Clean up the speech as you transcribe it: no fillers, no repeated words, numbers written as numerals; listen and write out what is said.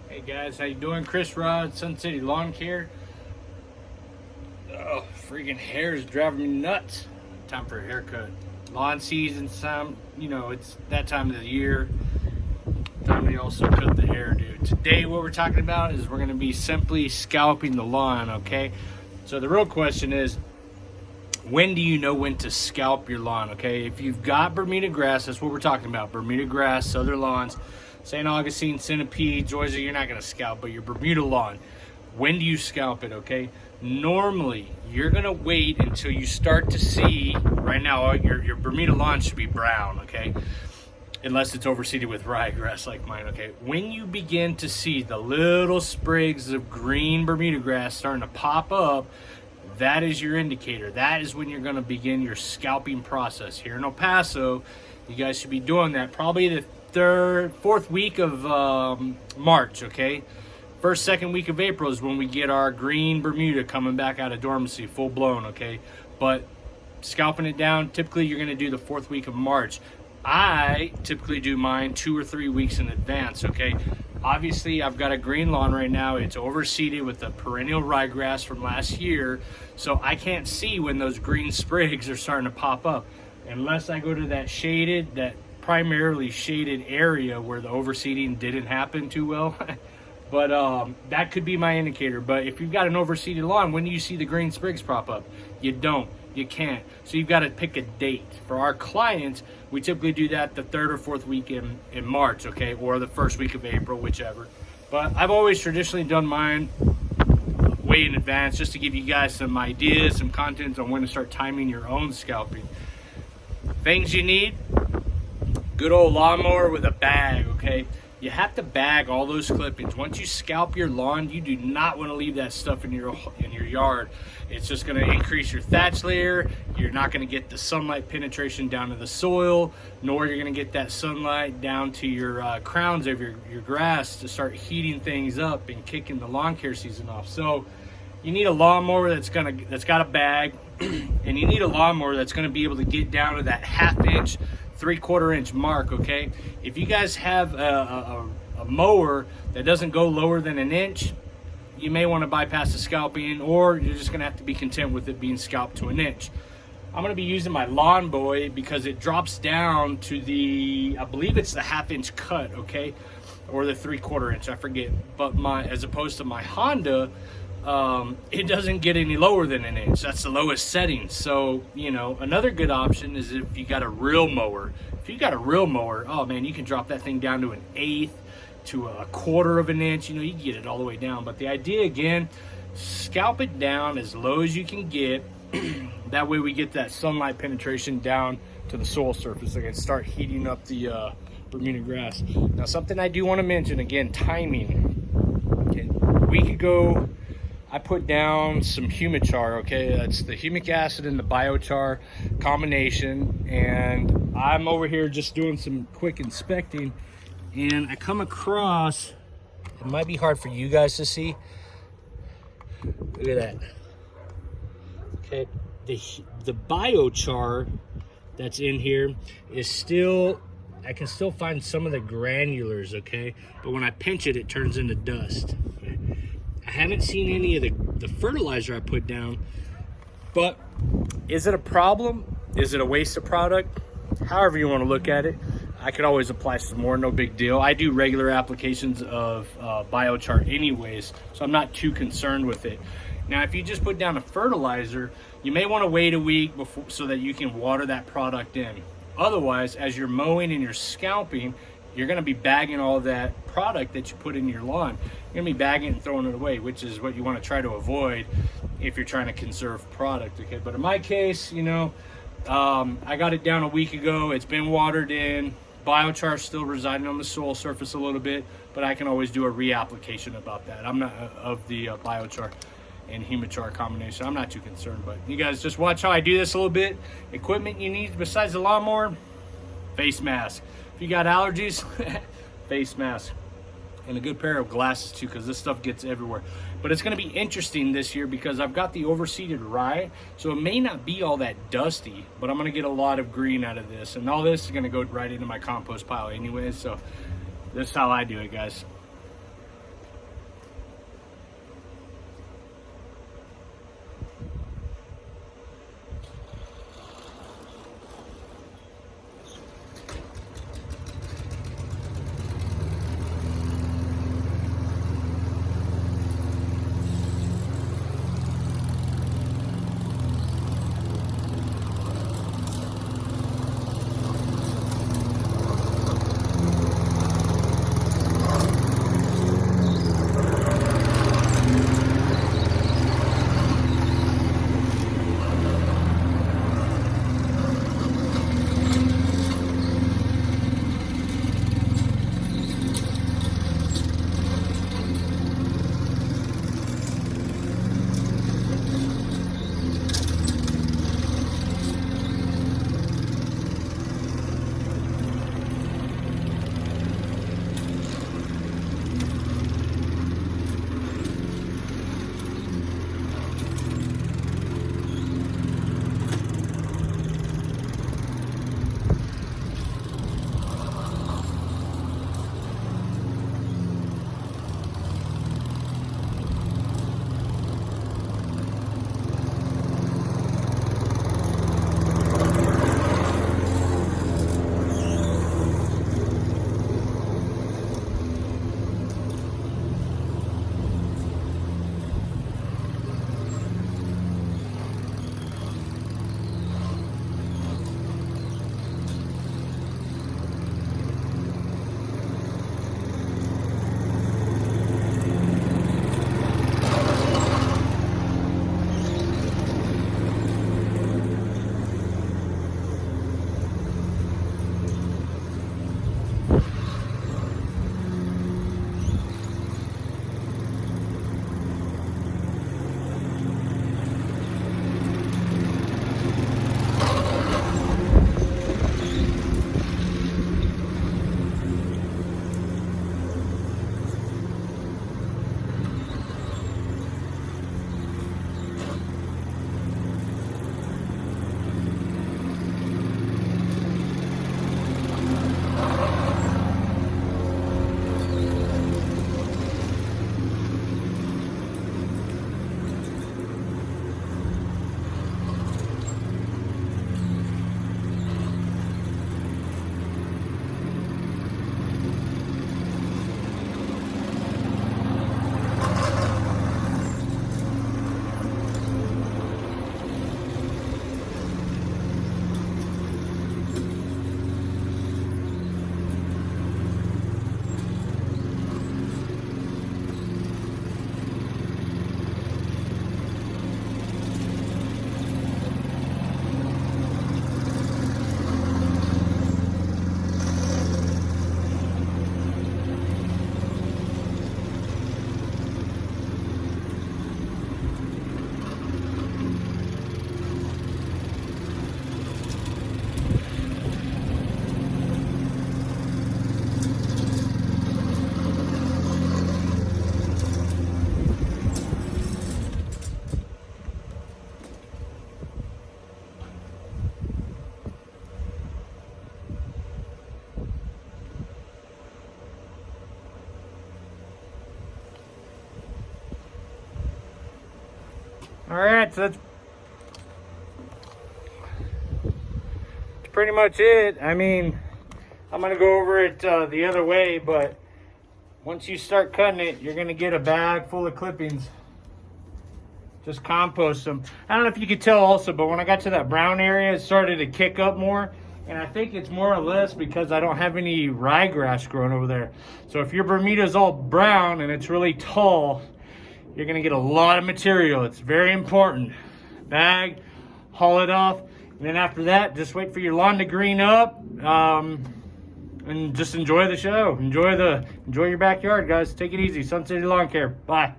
Hey guys, how you doing? Chris Rod, Sun City Lawn Care. Oh, freaking hair is driving me nuts. Time for a haircut. Lawn season, it's that time of the year. Time to also cut the hair, dude. Today, what we're talking about is we're going to be simply scalping the lawn, okay? So the real question is, when do you know when to scalp your lawn, okay? If you've got Bermuda grass, that's what we're talking about. Bermuda grass, southern lawns, St. Augustine, Centipede, Georgia, you're not going to scalp, but your Bermuda lawn, when do you scalp it, okay? Normally, you're going to wait until you start to see, right now, your Bermuda lawn should be brown, okay? Unless it's overseeded with ryegrass like mine, okay? When you begin to see the little sprigs of green Bermuda grass starting to pop up, that is your indicator. That is when you're going to begin your scalping process. Here in El Paso, you guys should be doing that probably the fourth week of March, okay? First, second week of April is when we get our green Bermuda coming back out of dormancy, full blown, okay? But scalping it down, typically you're going to do the fourth week of March. I typically do mine 2 or 3 weeks in advance, okay? Obviously, I've got a green lawn right now. It's overseeded with the perennial ryegrass from last year, so I can't see when those green sprigs are starting to pop up unless I go to that primarily shaded area where the overseeding didn't happen too well. But that could be my indicator. But if you've got an overseeded lawn, when do you see the green sprigs pop up? You don't. You can't. So you've got to pick a date. For our clients, we typically do that the third or fourth week in March, okay? Or the first week of April, whichever. But I've always traditionally done mine way in advance just to give you guys some ideas, some content on when to start timing your own scalping. Things you need: good old lawnmower with a bag, okay? You have to bag all those clippings. Once you scalp your lawn, you do not want to leave that stuff in your yard. It's just going to increase your thatch layer. You're not going to get the sunlight penetration down to the soil, nor you're going to get that sunlight down to your crowns of your grass to start heating things up and kicking the lawn care season off. So you need a lawnmower that's got a bag, and you need a lawnmower that's going to be able to get down to that 1/2 inch, 3/4 inch mark, okay? If you guys have a mower that doesn't go lower than 1 inch, you may want to bypass the scalping, or you're just going to have to be content with it being scalped to 1 inch. I'm going to be using my Lawn Boy because it drops down to I believe it's the 1/2 inch cut, okay? Or the 3/4 inch, I forget. But as opposed to my Honda, it doesn't get any lower than 1 inch. That's the lowest setting. So, another good option is if you got a real mower. If you got a real mower, oh man, you can drop that thing down to 1/8 to 1/4 of an inch. You can get it all the way down. But the idea, again, scalp it down as low as you can get. That way we get that sunlight penetration down to the soil surface. I can start heating up the Bermuda grass. Now, something I do want to mention, again, timing. Okay, a week ago, I put down some humichar, okay? That's the humic acid and the biochar combination. And I'm over here just doing some quick inspecting, and I come across, it might be hard for you guys to see. Look at that. Okay, the biochar that's in here is still, I can still find some of the granulars, okay? But when I pinch it, it turns into dust. Okay? I haven't seen any of the fertilizer I put down, but is it a problem? Is it a waste of product? However you want to look at it. I could always apply some more, no big deal. I do regular applications of biochar anyways, so I'm not too concerned with it. Now, if you just put down a fertilizer, you may want to wait a week before so that you can water that product in. Otherwise, as you're mowing and you're scalping, you're going to be bagging all that product that you put in your lawn. You're going to be bagging it and throwing it away, which is what you want to try to avoid if you're trying to conserve product, okay? But in my case, I got it down a week ago. It's been watered in. Biochar still residing on the soil surface a little bit, but I can always do a reapplication about that. I'm not of the biochar and humichar combination. I'm not too concerned, but you guys just watch how I do this a little bit. Equipment you need besides the lawnmower: face mask. If you got allergies, face mask. And a good pair of glasses too, because this stuff gets everywhere. But it's going to be interesting this year because I've got the overseeded rye, so it may not be all that dusty, but I'm going to get a lot of green out of this. And all this is going to go right into my compost pile anyway, so this is how I do it, guys. All right, so that's pretty much it. I mean, I'm gonna go over it the other way, but once you start cutting it, you're gonna get a bag full of clippings. Just compost them. I don't know if you could tell also, but when I got to that brown area, it started to kick up more. And I think it's more or less because I don't have any ryegrass growing over there. So if your Bermuda is all brown and it's really tall, you're gonna get a lot of material. It's very important. Bag, haul it off, and then after that, just wait for your lawn to green up, and just enjoy the show. Enjoy your backyard, guys. Take it easy. Sun City Lawn Care. Bye.